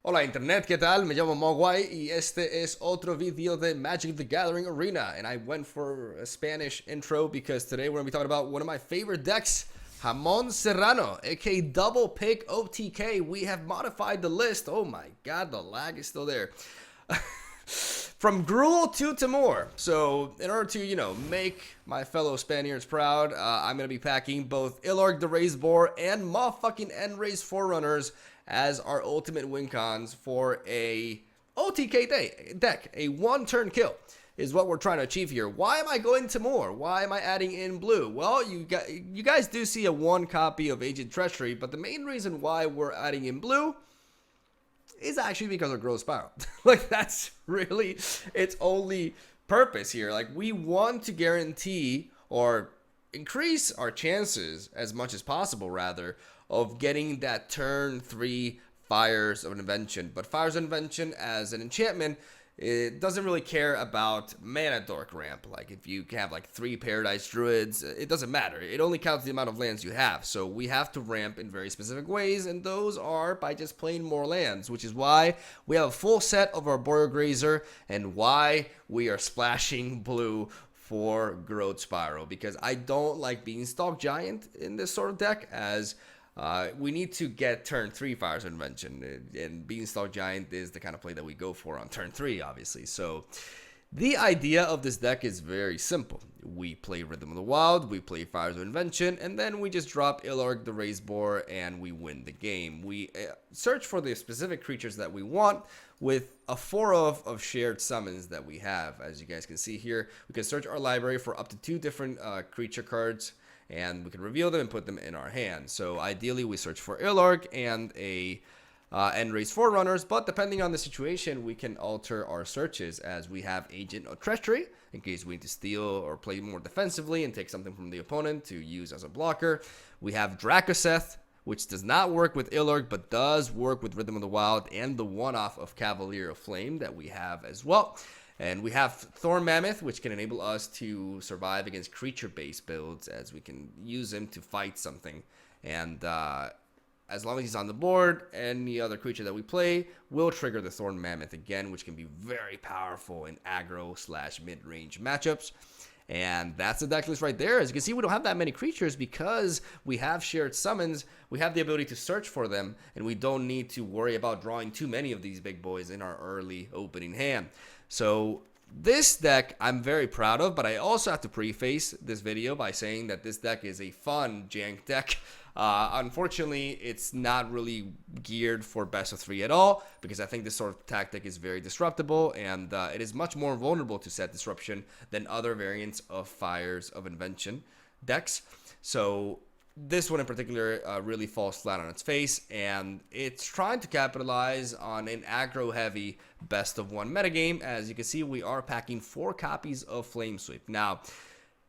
Hola internet, ¿qué tal? Me llamo Mogwai y este es otro video de Magic the Gathering Arena. And I went for a Spanish intro because today we're going to be talking about one of my favorite decks, Jamon Serrano, aka Double Pick OTK. We have modified the list. Oh my god, the lag is still there. From Gruel to Timur. So, in order to, make my fellow Spaniards proud, I'm going to be packing both Illarg the Raised Boar and motherfucking End-Raised Forerunners as our ultimate win cons for a OTK deck. A one-turn kill is what we're trying to achieve here. Why am I going Timur? Why am I adding in blue? Well, you guys do see a one copy of Agent Treachery, but the main reason why we're adding in blue is actually because of Growth Spiral. Like, that's really its only purpose here. Like, we want to guarantee or increase our chances as much as possible, rather, of getting that turn 3 Fires of Invention. But Fires of Invention as an enchantment, it doesn't really care about mana dork ramp. Like, if you have like 3 Paradise Druids, it doesn't matter. It only counts the amount of lands you have. So we have to ramp in very specific ways, and those are by just playing more lands, which is why we have a full set of our Boreal Grazer and why we are splashing blue for Growth Spiral, because I don't like Beanstalk Giant in this sort of deck, as we need to get turn 3 Fires of Invention, and Beanstalk Giant is the kind of play that we go for on turn 3, obviously. So the idea of this deck is very simple. We play Rhythm of the Wild, we play Fires of Invention, and then we just drop Illarg the Raised Boar and we win the game. We search for the specific creatures that we want with a 4 of shared summons that we have. As you guys can see here, we can search our library for up to 2 different creature cards, and we can reveal them and put them in our hand. So ideally, we search for Illarg and a End-Raised Forerunners, but depending on the situation, we can alter our searches, as we have Agent of Treachery in case we need to steal or play more defensively and take something from the opponent to use as a blocker. We have Dracoseth, which does not work with Illarg, but does work with Rhythm of the Wild and the one-off of Cavalier of Flame that we have as well. And we have Thorn Mammoth, which can enable us to survive against creature-based builds, as we can use him to fight something. And as long as he's on the board, any other creature that we play will trigger the Thorn Mammoth again, which can be very powerful in aggro/mid-range matchups. And that's the deck list right there. As you can see, we don't have that many creatures because we have shared summons. We have the ability to search for them, and we don't need to worry about drawing too many of these big boys in our early opening hand. So this deck I'm very proud of, but I also have to preface this video by saying that this deck is a fun jank deck. Unfortunately, it's not really geared for best of 3 at all, because I think this sort of tactic is very disruptible, and it is much more vulnerable to set disruption than other variants of Fires of Invention decks. So this one in particular really falls flat on its face, and it's trying to capitalize on an aggro-heavy best of 1 metagame. As you can see, we are packing 4 copies of Flame Sweep. Now,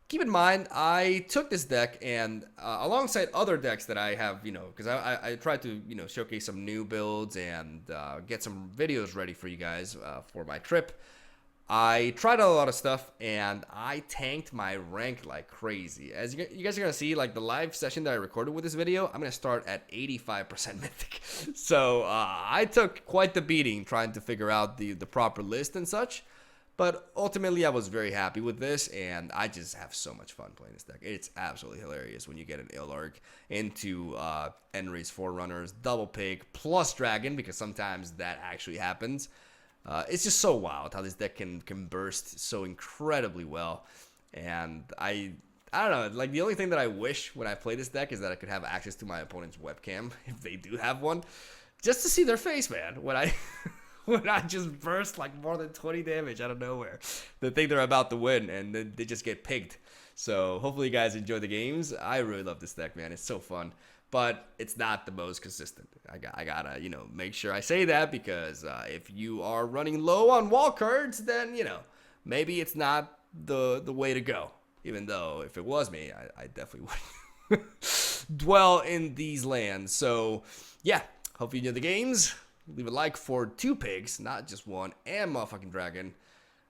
keep in mind, I took this deck and alongside other decks that I have, because I tried to, showcase some new builds and get some videos ready for you guys for my trip. I tried out a lot of stuff, and I tanked my rank like crazy. As you guys are going to see, like the live session that I recorded with this video, I'm going to start at 85% Mythic. So I took quite the beating trying to figure out the proper list and such. But ultimately, I was very happy with this, and I just have so much fun playing this deck. It's absolutely hilarious when you get an Illarg into End-Raised Forerunners, Double Pick, plus Dragon, because sometimes that actually happens. It's just so wild how this deck can burst so incredibly well. And I don't know, like the only thing that I wish when I play this deck is that I could have access to my opponent's webcam, if they do have one, just to see their face, man, when I when I just burst like more than 20 damage out of nowhere. They think they're about to win, and then they just get pigged. So hopefully you guys enjoy the games. I really love this deck, man. It's so fun. But it's not the most consistent. I gotta, make sure I say that, because if you are running low on wall cards, then, maybe it's not the way to go. Even though if it was me, I definitely would dwell in these lands. So, yeah, hope you enjoy the games. Leave a like for 2 pigs, not just 1, and motherfucking dragon.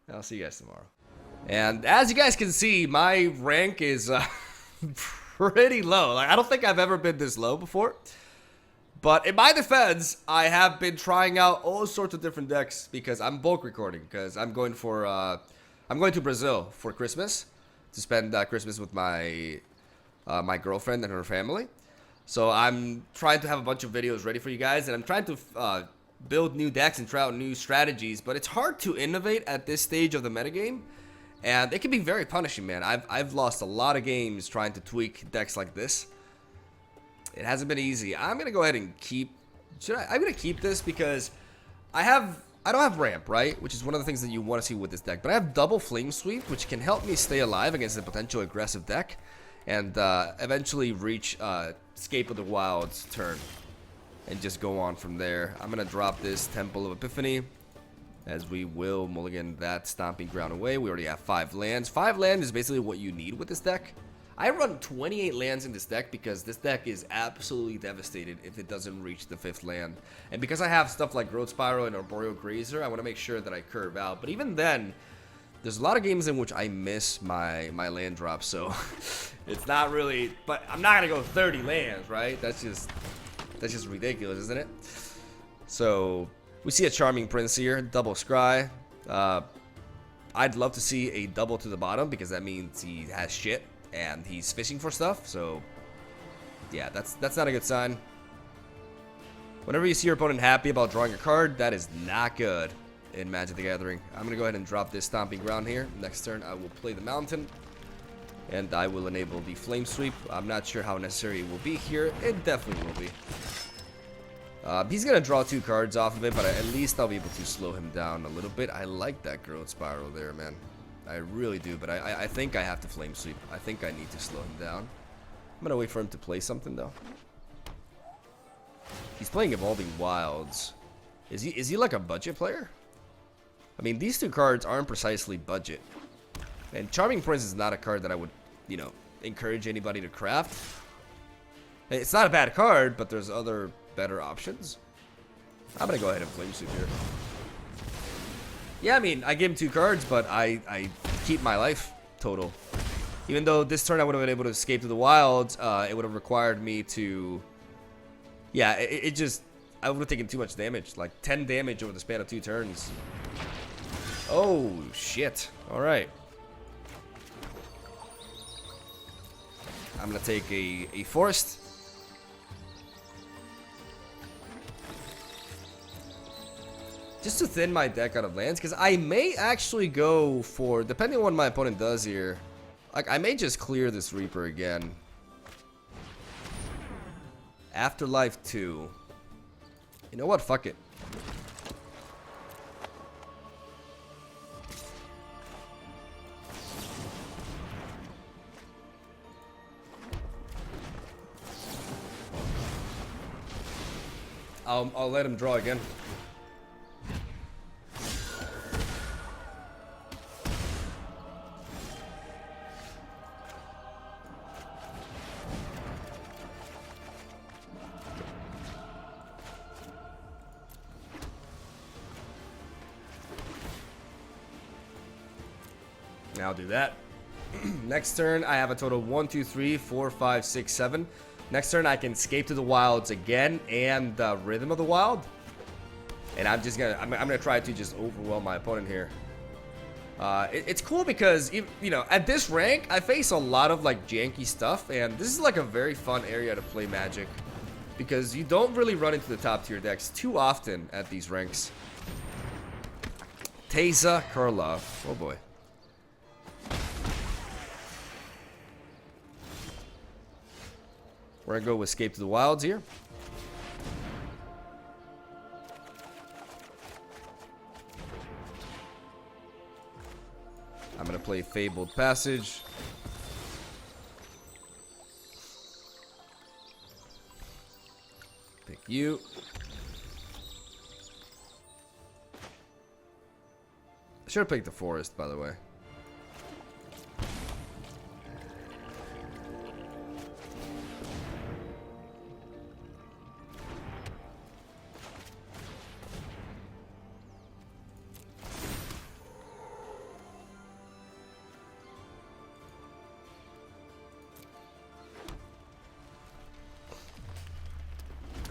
And I'll see you guys tomorrow. And as you guys can see, my rank is pretty low. Like, I don't think I've ever been this low before. But in my defense, I have been trying out all sorts of different decks because I'm bulk recording. Because I'm going to Brazil for Christmas to spend Christmas with my my girlfriend and her family. So I'm trying to have a bunch of videos ready for you guys, and I'm trying to build new decks and try out new strategies. But it's hard to innovate at this stage of the metagame, and it can be very punishing, man. I've lost a lot of games trying to tweak decks like this. It hasn't been easy. I'm gonna go ahead and keep. I'm gonna keep this because I don't have ramp, right? Which is one of the things that you want to see with this deck. But I have double flame sweep, which can help me stay alive against a potential aggressive deck, and eventually reach Escape of the Wild's turn, and just go on from there. I'm gonna drop this Temple of Epiphany, as we will mulligan that Stomping Ground away. We already have 5 lands. 5 land is basically what you need with this deck. I run 28 lands in this deck because this deck is absolutely devastated if it doesn't reach the 5th land. And because I have stuff like Growth Spiral and Arboreal Grazer, I want to make sure that I curve out. But even then, there's a lot of games in which I miss my land drop, so it's not really. But I'm not gonna go 30 lands, right? That's just ridiculous, isn't it? So we see a Charming Prince here, double scry. I'd love to see a double to the bottom because that means he has shit and he's fishing for stuff. So yeah, that's not a good sign. Whenever you see your opponent happy about drawing a card, that is not good in Magic the Gathering. I'm gonna go ahead and drop this Stomping Ground here. Next turn I will play the Mountain, and I will enable the Flame Sweep. I'm not sure how necessary it will be here. It definitely will be. He's gonna draw 2 cards off of it, but at least I'll be able to slow him down a little bit. I like that Growth Spiral there, man. I really do, but I think I have to Flame Sweep. I think I need to slow him down. I'm gonna wait for him to play something though. He's playing Evolving Wilds. Is he like a budget player? I mean, these 2 cards aren't precisely budget. And Charming Prince is not a card that I would, you know, encourage anybody to craft. It's not a bad card, but there's other better options. I'm gonna go ahead and Flame Sweep here. Yeah, I mean, I gave him 2 cards, but I keep my life total. Even though this turn I would have been able to escape to the wilds, it would have required me to... Yeah, it just... I would have taken too much damage. Like, 10 damage over the span of 2 turns. Oh, shit. Alright. I'm gonna take a forest. Just to thin my deck out of lands, because I may actually go for, depending on what my opponent does here, like I may just clear this Reaper again. Afterlife 2. You know what? Fuck it. I'll let him draw again. I'll do that. Next turn, I have a total of 1, 2, 3, 4, 5, 6, 7. Next turn, I can Escape to the Wilds again and Rhythm of the Wild. And I'm gonna try to just overwhelm my opponent here. It's cool because, you know, at this rank, I face a lot of like janky stuff, and this is like a very fun area to play Magic because you don't really run into the top tier decks too often at these ranks. Teysa Karlov. Oh boy. We're gonna go with Escape to the Wilds here. I'm gonna play Fabled Passage. Pick you. I should have picked the Forest, by the way.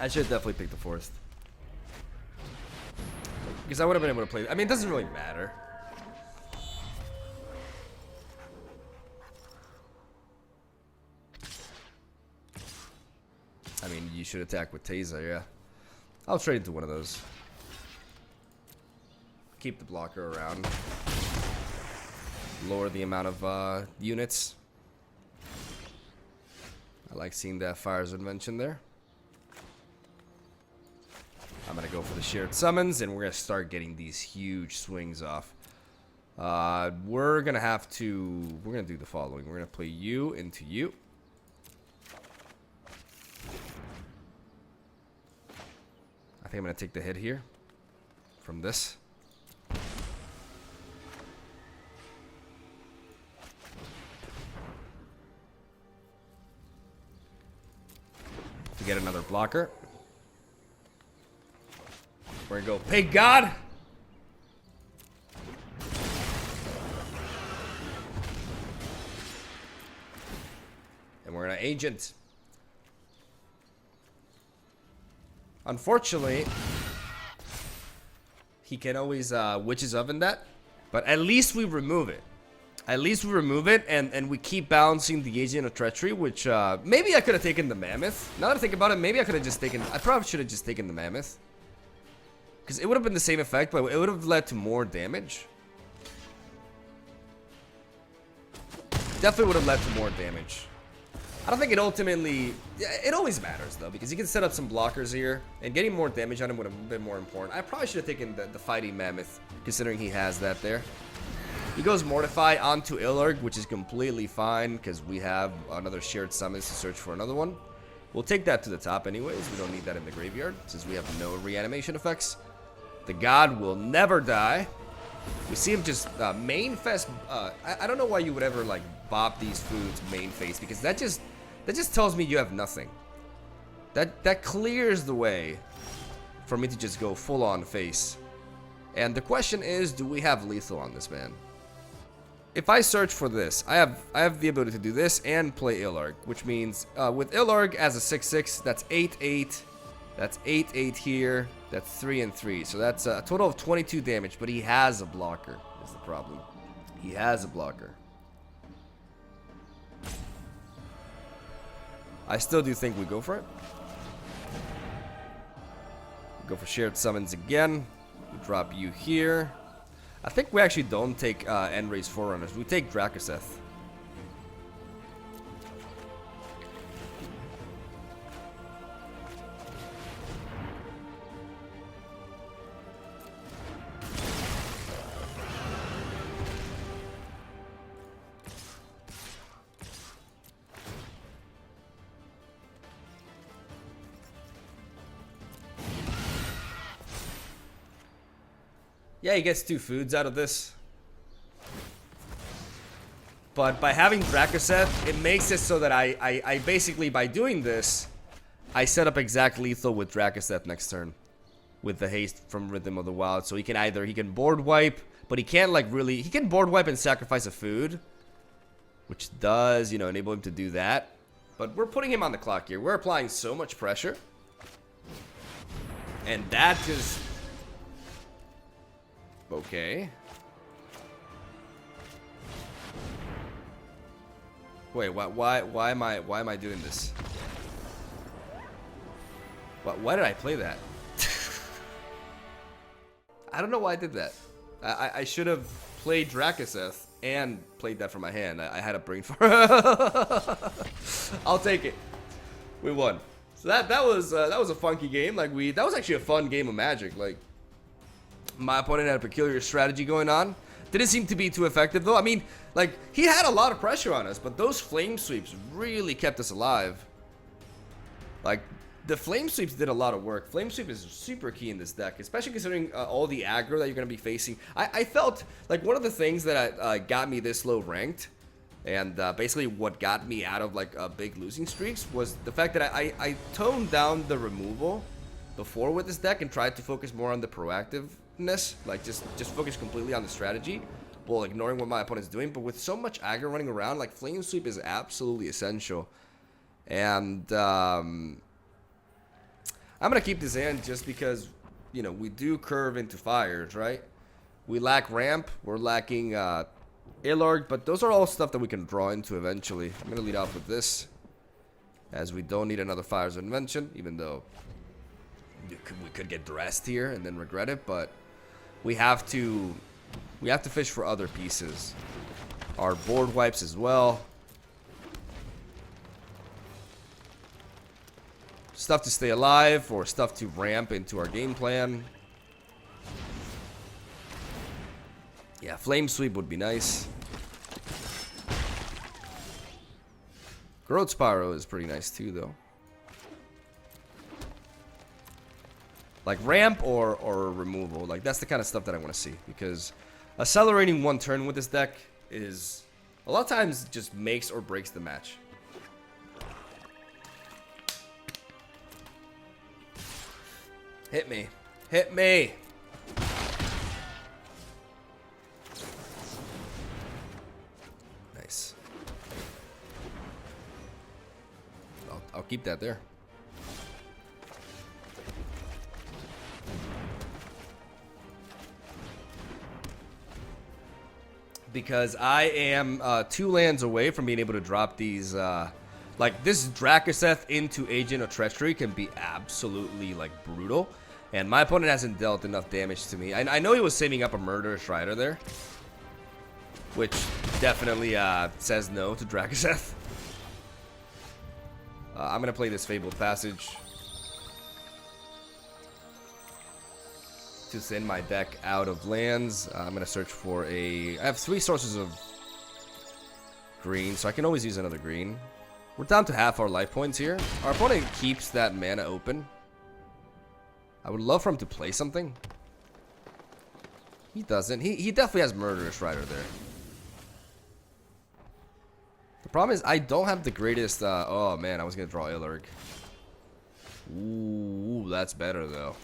I should definitely pick the forest. Because I would have been able to play. I mean, it doesn't really matter. I mean, you should attack with Taser, yeah. I'll trade into one of those. Keep the blocker around. Lower the amount of units. I like seeing that Fire's Invention there. I'm gonna go for the shared summons, and we're gonna start getting these huge swings off. We're gonna do the following. We're gonna play you into you. I think I'm gonna take the hit here from this. To get another blocker. We're gonna go Pig God. And we're gonna Agent. Unfortunately, he can always Witch's Oven that, but at least we remove it. At least we remove it, and we keep balancing the Agent of Treachery, which maybe I could have taken the Mammoth. Now that I think about it, maybe I could have just taken. I probably should have just taken the Mammoth, because it would have been the same effect, but it would have led to more damage. Definitely would have led to more damage. I don't think it ultimately... It always matters, though, because you can set up some blockers here, and getting more damage on him would have been more important. I probably should have taken the Fighting Mammoth, considering he has that there. He goes Mortify onto Illarg, which is completely fine, because we have another shared summons to search for another one. We'll take that to the top anyways. We don't need that in the graveyard, since we have no reanimation effects. The God will never die. We see him just main fest. I don't know why you would ever like bop these foods main face, because that just tells me you have nothing. That clears the way for me to just go full on face. And the question is, do we have lethal on this man? If I search for this, I have the ability to do this and play Illarg, which means with Illarg as a 6/6, that's 8/8. That's 8/8 here. That's 3 and 3. So that's a total of 22 damage, but he has a blocker, is the problem. He has a blocker. I still do think we go for it. We go for shared summons again. We drop you here. I think we actually don't take End-Raze Forerunners. We take Drakoseth. Yeah, he gets 2 foods out of this. But by having Drakoseth, it makes it so that I basically, by doing this, I set up exact lethal with Drakoseth next turn. With the haste from Rhythm of the Wild. So he can board wipe, but he can't like really, he can board wipe and sacrifice a food. Which does, you know, enable him to do that. But we're putting him on the clock here. We're applying so much pressure. And that just... Okay. Wait, why am I doing this? Why did I play that? I don't know why I did that. I should have played Drakoseth and played that from my hand. I had a brain fart. I'll take it. We won. So that was a funky game. Like that was actually a fun game of Magic. Like my opponent had a peculiar strategy going on. Didn't seem to be too effective though. I mean, like he had a lot of pressure on us, but those flame sweeps really kept us alive. Like the flame sweeps did a lot of work. Flame sweep is super key in this deck, especially considering all the aggro that you're going to be facing. I felt like one of the things that got me this low ranked, and basically what got me out of like big losing streaks, was the fact that I toned down the removal before with this deck and tried to focus more on the proactiveness, like just focus completely on the strategy while ignoring what my opponent's doing. But with so much aggro running around, like flame sweep is absolutely essential. And I'm going to keep this hand just because, you know, we do curve into fires, right? We lack ramp. We're lacking Illarg, but those are all stuff that we can draw into eventually. I'm going to lead off with this, as we don't need another Fires of Invention, even though we could get dressed here and then regret it, but we have to fish for other pieces. Our board wipes as well. Stuff to stay alive or stuff to ramp into our game plan. Yeah, Flame Sweep would be nice. Growth Spiral is pretty nice too, though. Like ramp or removal. Like, that's the kind of stuff that I want to see. Because accelerating one turn with this deck is a lot of times just makes or breaks the match. Hit me. Hit me. Nice. I'll keep that there. Because I am 2 lands away from being able to drop these. Like, this Drakuseth into Agent of Treachery can be absolutely, like, brutal. And my opponent hasn't dealt enough damage to me. I know he was saving up a Murderous Rider there, which definitely says no to Drakuseth. I'm going to play this Fabled Passage to send my deck out of lands. I'm going to search for I have 3 sources of green, so I can always use another green. We're down to half our life points here. Our opponent keeps that mana open. I would love for him to play something. He doesn't. He definitely has Murderous Rider there. The problem is I don't have the greatest... oh, man, I was going to draw Illarg. Ooh, that's better, though.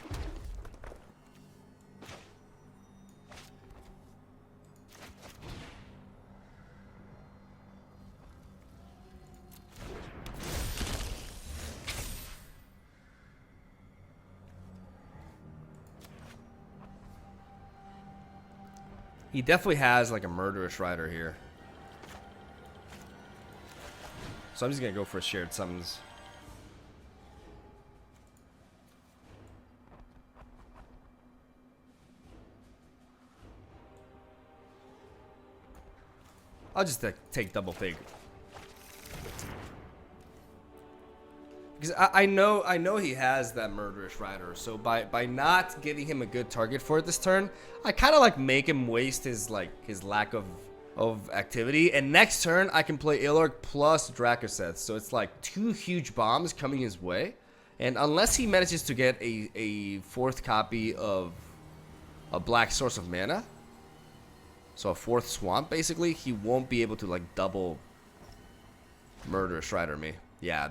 He definitely has like a Murderous Rider here. So I'm just going to go for Shared Summons. I'll just take Double Pig. Because I know he has that Murderous Rider, so by not giving him a good target for it this turn, I kind of like make him waste his lack of activity. And next turn I can play Illarg plus Drakuseth, so it's like 2 huge bombs coming his way. And unless he manages to get a 4th copy of a black Source of Mana, so a 4th Swamp basically, he won't be able to like double Murderous Rider me. Yeah,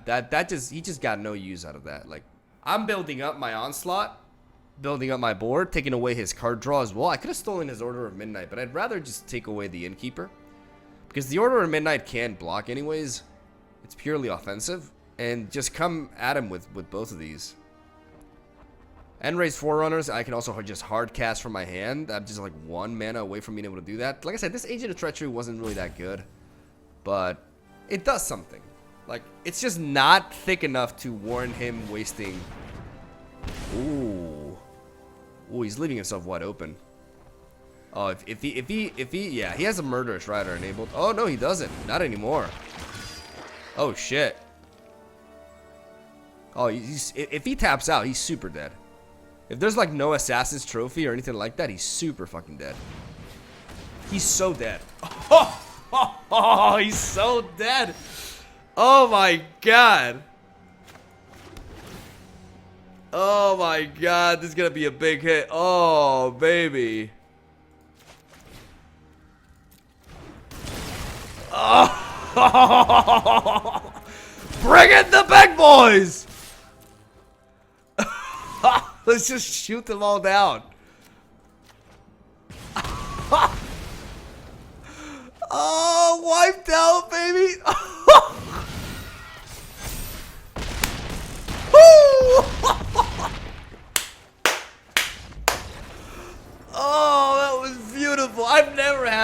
he just got no use out of that. Like, I'm building up my Onslaught, building up my board, taking away his card draw as well. I could have stolen his Order of Midnight, but I'd rather just take away the Innkeeper. Because the Order of Midnight can block anyways. It's purely offensive. And just come at him with both of these. End-Raise Forerunners, I can also just hard cast from my hand. I'm just like 1 mana away from being able to do that. Like I said, this Agent of Treachery wasn't really that good. But it does something. Like, it's just not thick enough to warrant him wasting. Ooh, he's leaving himself wide open. Oh, if he, yeah, he has a Murderous Rider enabled. Oh no, he doesn't. Not anymore. Oh shit. Oh, if he taps out, he's super dead. If there's like no Assassin's Trophy or anything like that, he's super fucking dead. He's so dead. Oh, he's so dead. Oh my god. Oh my god, this is gonna be a big hit. Oh, baby. Oh. Bring in the big boys. Let's just shoot them all down. Oh, wiped out, baby.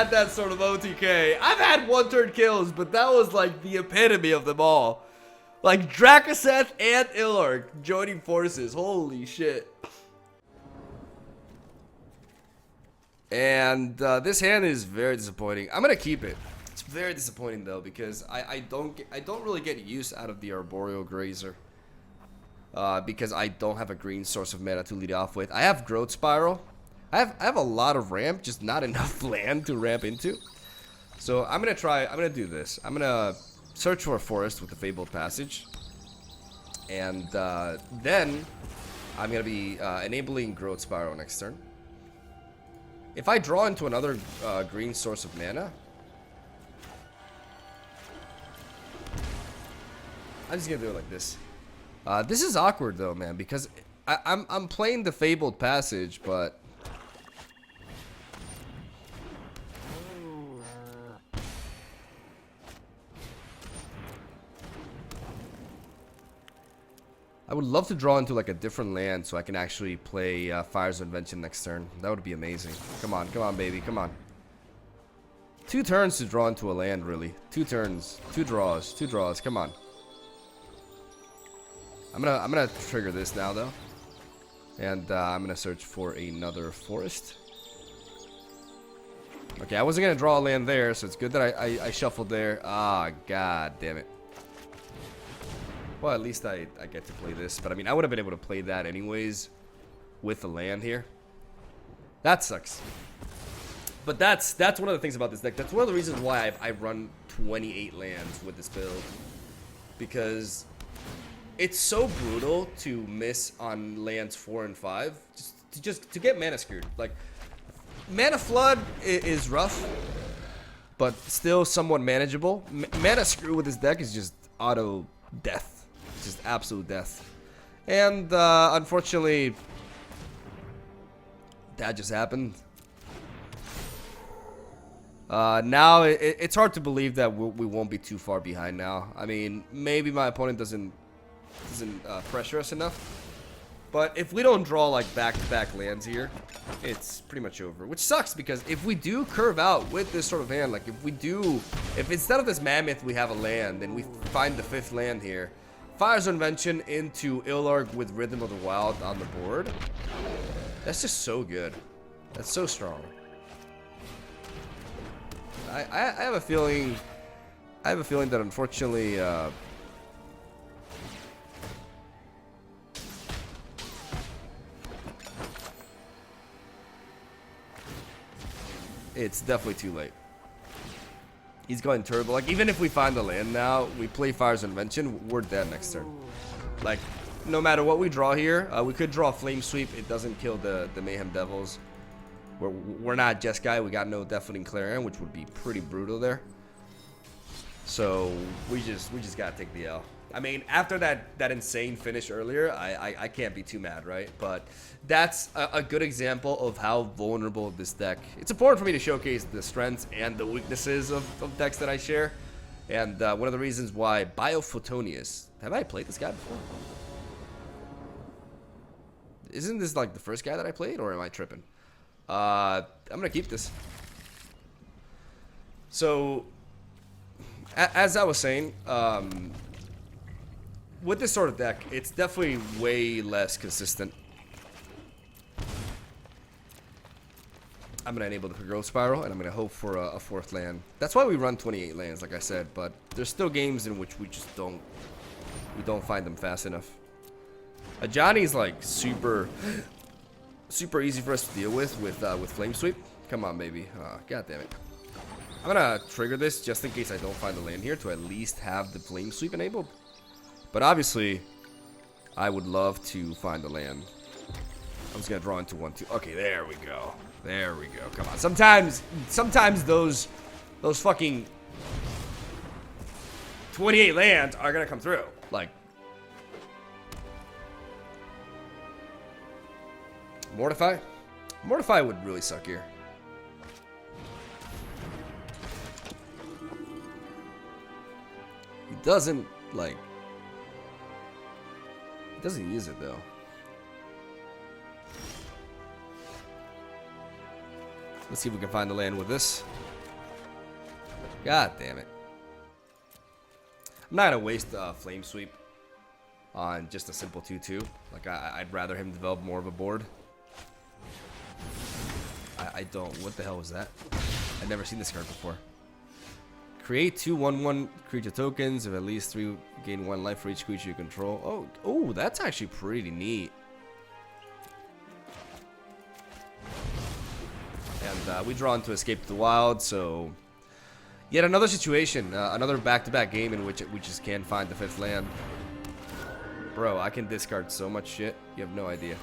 had that sort of OTK. I've had one-turn kills, but that was like the epitome of them all. Like Drakaseth and Illarg joining forces. Holy shit. And this hand is very disappointing. I'm gonna keep it. It's very disappointing though, because I don't really get use out of the Arboreal Grazer. Because I don't have a green source of mana to lead off with. I have Growth Spiral. I have a lot of ramp, just not enough land to ramp into. So I'm gonna do this. I'm gonna search for a forest with the Fabled Passage. And then I'm gonna be enabling Growth Spiral next turn. If I draw into another green source of mana, I'm just gonna do it like this. This is awkward though, man, because I'm playing the Fabled Passage, but I would love to draw into like a different land so I can actually play Fire's Invention next turn. That would be amazing. Come on, baby, come on. 2 turns to draw into a land, really. 2 turns, 2 draws, 2 draws. Come on. I'm gonna trigger this now though, and I'm gonna search for another forest. Okay, I wasn't gonna draw a land there, so it's good that I shuffled there. Ah, god damn it. Well, at least I get to play this. But I mean, I would have been able to play that anyways with the land here. That sucks. But that's one of the things about this deck. That's one of the reasons why I run 28 lands with this build. Because it's so brutal to miss on lands 4 and 5. Just to get mana screwed. Like, Mana Flood is rough, but still somewhat manageable. Mana screw with this deck is just auto death. Just absolute death. And unfortunately, that just happened. Now it's hard to believe that we won't be too far behind now. I mean, maybe my opponent doesn't pressure us enough. But if we don't draw like back-to-back lands here, it's pretty much over. Which sucks, because if we do curve out with this sort of hand, like if instead of this Mammoth we have a land and we find the 5th land here, Fire's Invention into Illarg with Rhythm of the Wild on the board, that's just so good. That's so strong. I have a feeling that unfortunately it's definitely too late. He's going turbo. Like, even if we find the land now, we play Fire's Invention, we're dead next turn. Like, no matter what we draw here, we could draw Flame Sweep. It doesn't kill the Mayhem Devils. We're not Jeskai. We got no Deafening Clarion, which would be pretty brutal there. So we just gotta take the L. I mean, after that insane finish earlier, I can't be too mad, right? But that's a good example of how vulnerable this deck. It's important for me to showcase the strengths and the weaknesses of decks that I share. And one of the reasons why Biophotonius. Have I played this guy before? Isn't this like the first guy that I played, or am I tripping? I'm gonna keep this. So, as I was saying, with this sort of deck, it's definitely way less consistent. I'm going to enable the Growth Spiral, and I'm going to hope for a 4th land. That's why we run 28 lands, like I said, but there's still games in which we just don't find them fast enough. Ajani's like super easy for us to deal with Flame Sweep. Come on, baby. God damn it. I'm going to trigger this just in case I don't find the land here to at least have the Flame Sweep enabled. But obviously, I would love to find the land. I'm just gonna draw into 1-2. Okay, there we go. There we go. Come on. Sometimes those fucking 28 lands are gonna come through. Like, Mortify? Mortify would really suck here. He doesn't like. Doesn't use it though. Let's see if we can find the land with this. God damn it. I'm not gonna waste Flame Sweep on just a simple 2-2. Like, I'd rather him develop more of a board. I don't. What the hell was that? I've never seen this card before. Create 2 1/1 creature tokens. If at least 3 gain 1 life for each creature you control. Oh, that's actually pretty neat. And we draw into Escape to the Wild, so yet another situation, another back-to-back game in which we just can't find the 5th land. Bro, I can discard so much shit. You have no idea.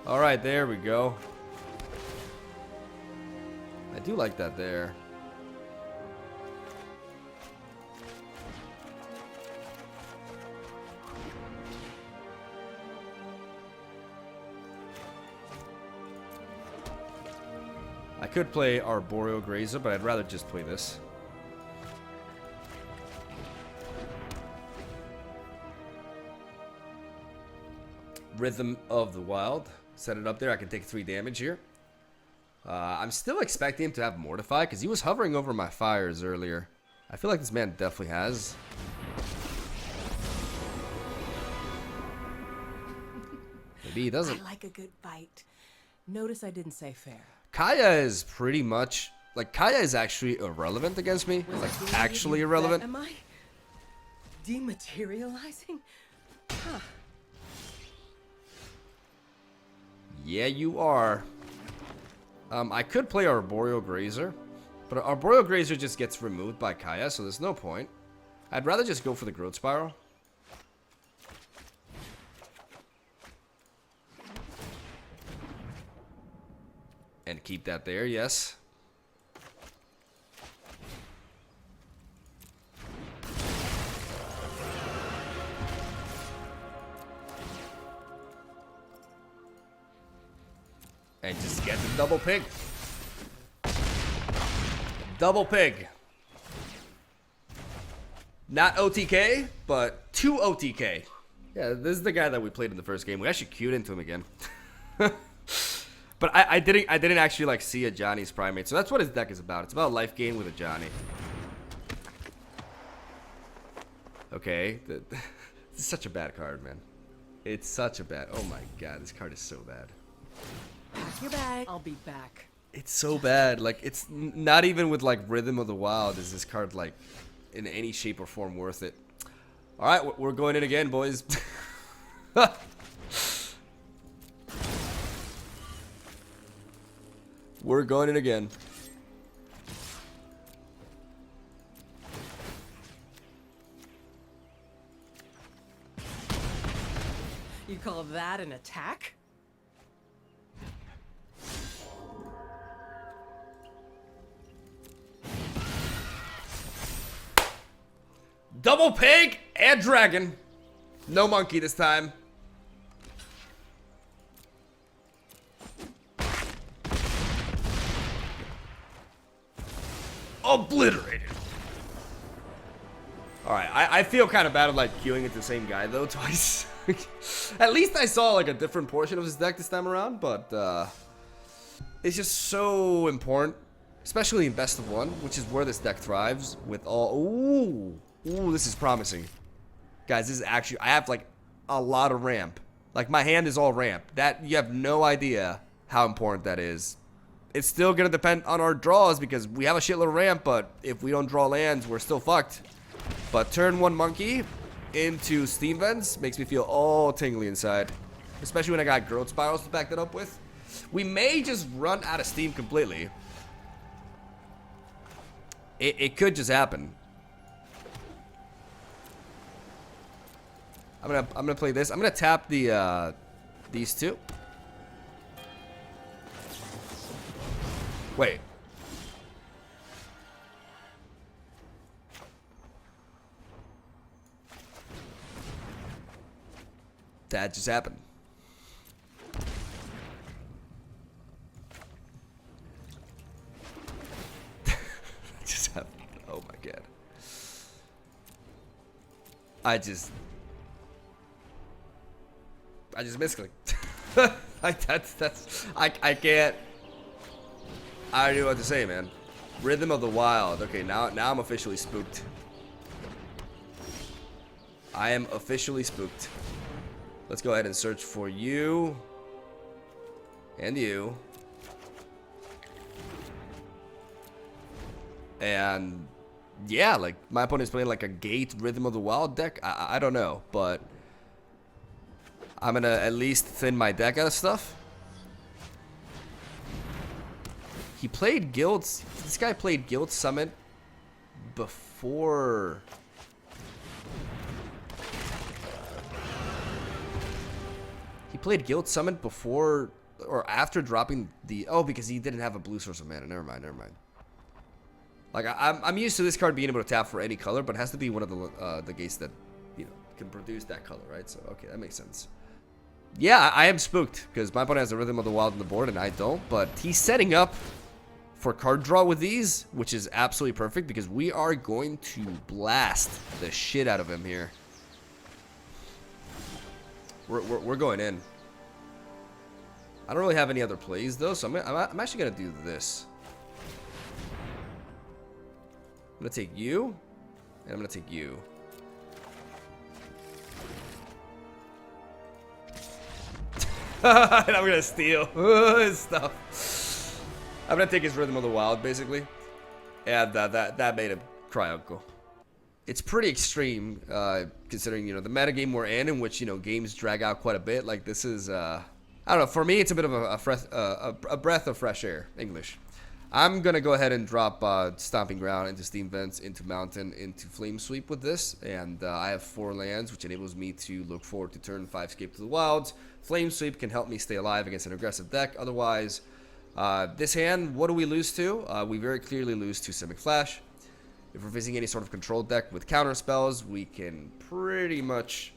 All right, there we go. I do like that there. I could play Arboreal Grazer, but I'd rather just play this. Rhythm of the Wild. Set it up there. I can take 3 damage here. I'm still expecting him to have Mortify because he was hovering over my fires earlier. I feel like this man definitely has. Maybe he doesn't. I like a good fight. Notice I didn't say fair. Kaya is pretty much like Kaya is actually irrelevant against me. Like actually irrelevant. Am I dematerializing? Huh. Yeah, you are. I could play Arboreal Grazer, but Arboreal Grazer just gets removed by Kaya, so there's no point. I'd rather just go for the Growth Spiral. And keep that there, yes. And just get the double pig. Double pig. Not OTK, but 2 OTK. Yeah, this is the guy that we played in the first game. We actually queued into him again. But I didn't actually like see a Johnny's Primate. So that's what his deck is about. It's about life gain with a Johnny. Okay. This is such a bad card, man. It's such a bad. Oh my god, this card is so bad. Pack your bag. I'll be back. It's so bad. Like, it's not even with like Rhythm of the Wild is this card like in any shape or form worth it. All right, we're going in again, boys. We're going in again. You call that an attack? Double pig and dragon. No monkey this time. Obliterated. Alright, I feel kind of bad at like queuing at the same guy though twice. At least I saw like a different portion of his deck this time around, but it's just so important, especially in best of one, which is where this deck thrives with all. Ooh, this is promising. Guys, this is actually, I have like a lot of ramp. Like my hand is all ramp. That, you have no idea how important that is. It's still going to depend on our draws because we have a shitload of ramp, but if we don't draw lands, we're still fucked. But turn 1 monkey into Steam Vents makes me feel all tingly inside. Especially when I got Growth Spirals to back that up with. We may just run out of steam completely. It could just happen. I'm gonna play this. I'm gonna tap the these two. Wait. That just happened. That just happened. Oh my god. I just misclicked. I can't. I don't know what to say, man. Rhythm of the Wild. Okay, now I'm officially spooked. I am officially spooked. Let's go ahead and search for you. And you. And yeah, like my opponent's playing like a Gate Rhythm of the Wild deck. I don't know, but I'm gonna at least thin my deck out of stuff. He played Guilds. This guy played Guild Summit before. He played Guild Summit before or after dropping the. Oh, because he didn't have a blue source of mana. Never mind. Never mind. Like I'm used to this card being able to tap for any color, but it has to be one of the gates that can produce that color, right? So okay, that makes sense. Yeah, I am spooked because my opponent has the Rhythm of the Wild on the board and I don't, but he's setting up for card draw with these, which is absolutely perfect because we are going to blast the shit out of him here. We're going in. I don't really have any other plays though, so I'm actually gonna do this. I'm gonna take you, and I'm gonna take you. And I'm gonna steal his stuff. I'm gonna take his Rhythm of the Wild, basically. And that made him cry uncle. It's pretty extreme, considering, the metagame we're in which, games drag out quite a bit. Like, this is, I don't know, for me, it's a bit of a breath of fresh air, English. I'm going to go ahead and drop Stomping Ground into Steam Vents, into Mountain, into Flame Sweep with this. And I have 4 lands, which enables me to look forward to turn 5 Escape to the Wilds. Flame Sweep can help me stay alive against an aggressive deck. Otherwise, this hand, what do we lose to? We very clearly lose to Simic Flash. If we're facing any sort of control deck with counter spells, we can pretty much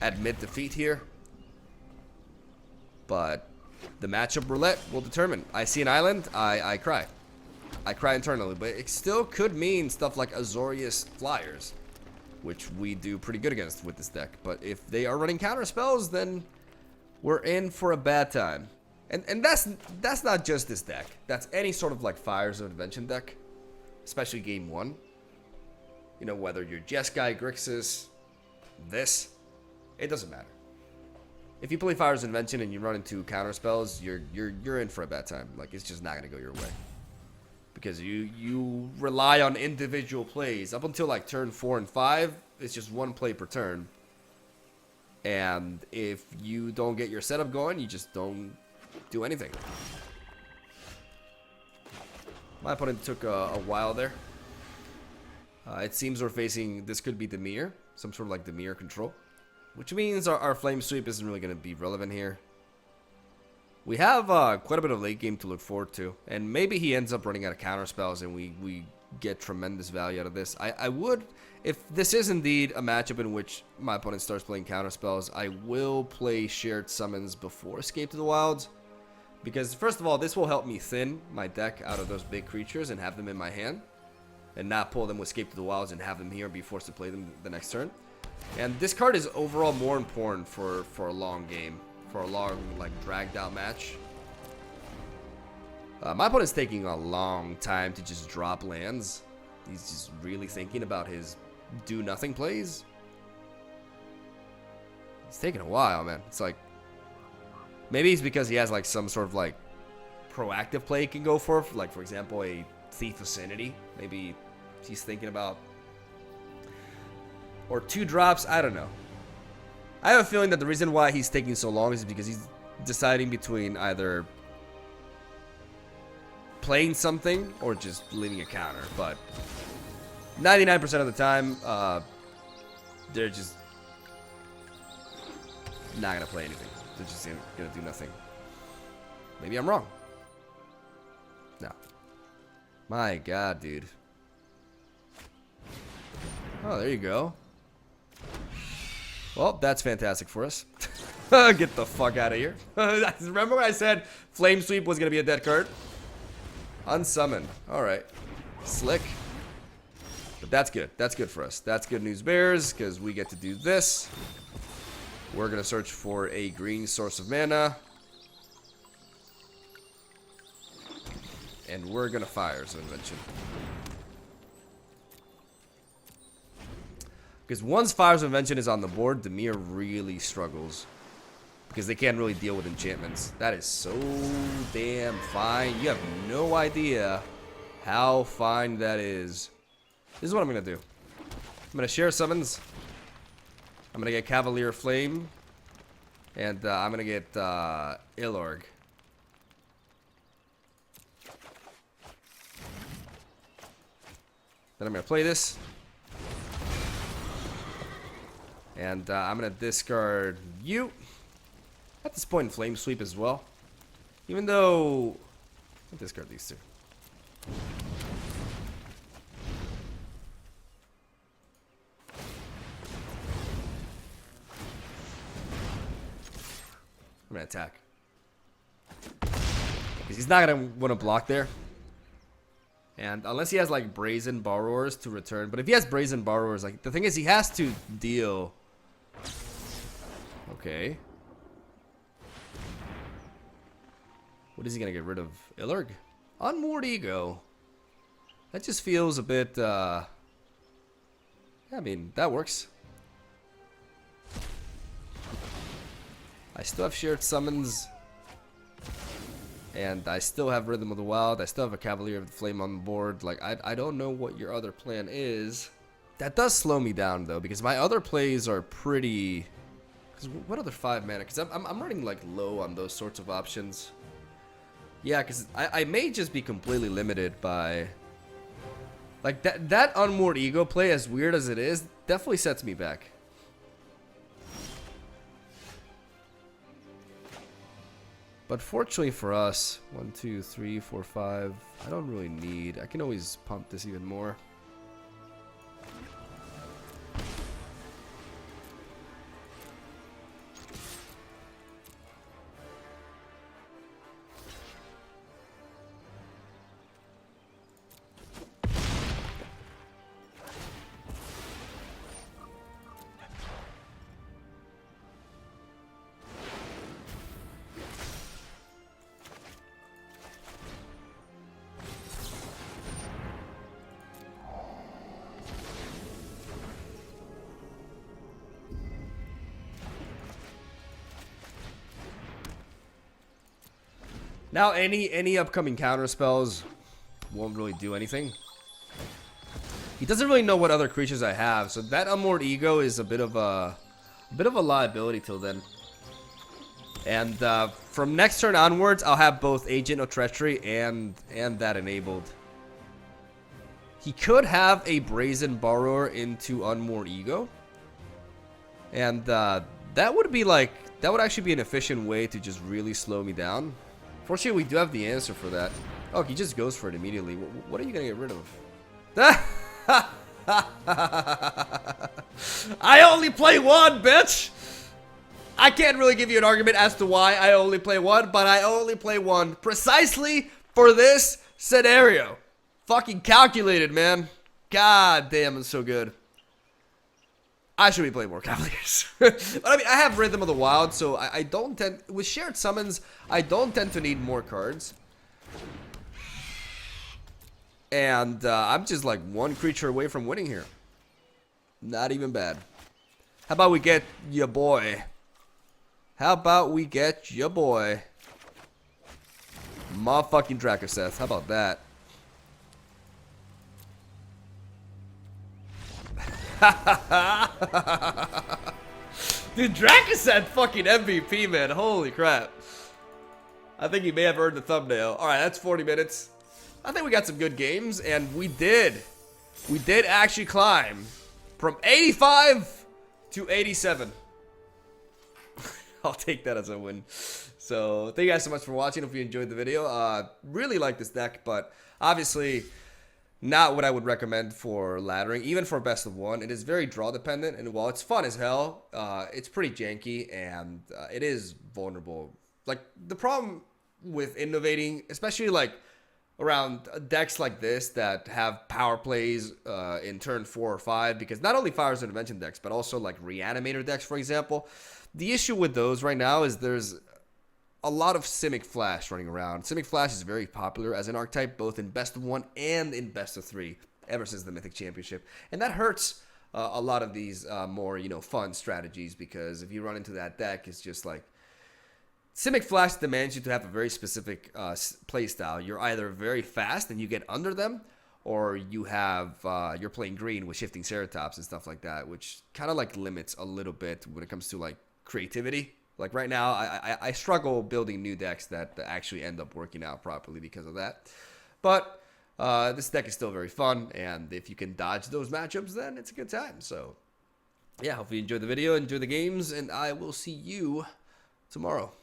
admit defeat here. But the matchup roulette will determine. I see an island, I cry. I cry internally, but it still could mean stuff like Azorius Flyers, which we do pretty good against with this deck. But if they are running counter spells, then we're in for a bad time. And that's not just this deck. That's any sort of like Fires of Invention deck, especially game 1. Whether you're Jeskai, Grixis, this, it doesn't matter. If you play Fires of Invention and you run into counter spells, you're in for a bad time. Like, it's just not gonna go your way. Because you rely on individual plays. Up until like turn 4 and 5, it's just one play per turn. And if you don't get your setup going, you just don't do anything. My opponent took a while there. It seems we're facing, this could be Dimir, some sort of like Dimir control. Which means our Flame Sweep isn't really going to be relevant here. We have quite a bit of late game to look forward to. And maybe he ends up running out of counter spells and we get tremendous value out of this. I would, if this is indeed a matchup in which my opponent starts playing counter spells, I will play Shared Summons before Escape to the Wilds. Because first of all, this will help me thin my deck out of those big creatures and have them in my hand. And not pull them with Escape to the Wilds and have them here and be forced to play them the next turn. And this card is overall more important for a long game. For a long, like, dragged out match. My opponent's taking a long time to just drop lands. He's just really thinking about his do-nothing plays. It's taking a while, man. It's like, maybe it's because he has like some sort of like proactive play he can go for. Like, for example, a Thief Vicinity. Maybe he's thinking about, or 2 drops. I don't know. I have a feeling that the reason why he's taking so long is because he's deciding between either playing something or just leaving a counter. But 99% of the time, they're just not going to play anything. They're just going to do nothing. Maybe I'm wrong. No. My God, dude. Oh, there you go. Well, that's fantastic for us. Get the fuck out of here. Remember when I said Flame Sweep was going to be a dead card? Unsummoned. Alright. Slick. But that's good. That's good for us. That's good news, Bears, because we get to do this. We're going to search for a green source of mana. and we're gonna fire some Invention. Because once Fire's Invention is on the board, Dimir really struggles. Because they can't really deal with enchantments. That is so damn fine. You have no idea how fine that is. This is what I'm going to do. I'm going to share summons. I'm going to get Cavalier Flame. And I'm going to get Ilorg. Then I'm going to play this. And I'm going to discard you. At this point, Flame Sweep as well. Even though... I'll discard these two. I'm going to attack. Because he's not going to want to block there. And unless he has, like, Brazen Borrowers to return. But if he has Brazen Borrowers, like, the thing is he has to deal... Okay. What is he gonna get rid of? Ilorg? Unmoored Ego. That just feels a bit, yeah, I mean, that works. I still have shared summons. And I still have Rhythm of the Wild. I still have a Cavalier of the Flame on the board. Like, I don't know what your other plan is. That does slow me down, though, because my other plays are pretty... Because what other 5 mana? Because I'm running, like, low on those sorts of options. Yeah, because I may just be completely limited by... Like, that Unmoored Ego play, as weird as it is, definitely sets me back. But fortunately for us, 1, 2, 3, 4, 5, I don't really need... I can always pump this even more. Now, any upcoming counter spells won't really do anything. He doesn't really know what other creatures I have, so that Unmoored Ego is a bit of a liability till then. And from next turn onwards, I'll have both Agent of Treachery and that enabled. He could have a Brazen Borrower into Unmoored Ego, and that would be like that would actually be an efficient way to just really slow me down. Fortunately, we do have the answer for that. Oh, he just goes for it immediately. What are you gonna get rid of? I only play one, bitch! I can't really give you an argument as to why I only play one, but I only play one precisely for this scenario. Fucking calculated, man. God damn, it's so good. I should be playing more Cavaliers. But I mean, I have Rhythm of the Wild, so I don't tend... With shared summons, I don't tend to need more cards. And I'm just like one creature away from winning here. Not even bad. How about we get your boy? How about we get your boy? Motherfucking Dracoseth. How about that? Dude, Dracoseth fucking MVP, man. Holy crap. I think he may have earned the thumbnail. Alright, that's 40 minutes. I think we got some good games, and we did actually climb from 85 to 87. I'll take that as a win. So, thank you guys so much for watching. Hope you enjoyed the video. Really like this deck, but obviously not what I would recommend for laddering, even for best of one. It is very draw dependent, and while it's fun as hell, it's pretty janky, and it is vulnerable. Like, the problem with innovating, especially like around decks like this that have power plays in turn 4 or 5, because not only Fire's Intervention decks, but also like Reanimator decks, for example. The issue with those right now is there's a lot of Simic Flash running around. Simic Flash is very popular as an archetype, both in best of 1 and in best of 3, ever since the Mythic Championship. And that hurts a lot of these more, fun strategies, because if you run into that deck, it's just like, Simic Flash demands you to have a very specific play style. You're either very fast and you get under them, or you're playing green with shifting Ceratops and stuff like that, which kind of like limits a little bit when it comes to like creativity. Like right now, I struggle building new decks that actually end up working out properly because of that. But this deck is still very fun, and if you can dodge those matchups, then it's a good time. So yeah, hope you enjoyed the video, enjoy the games, and I will see you tomorrow.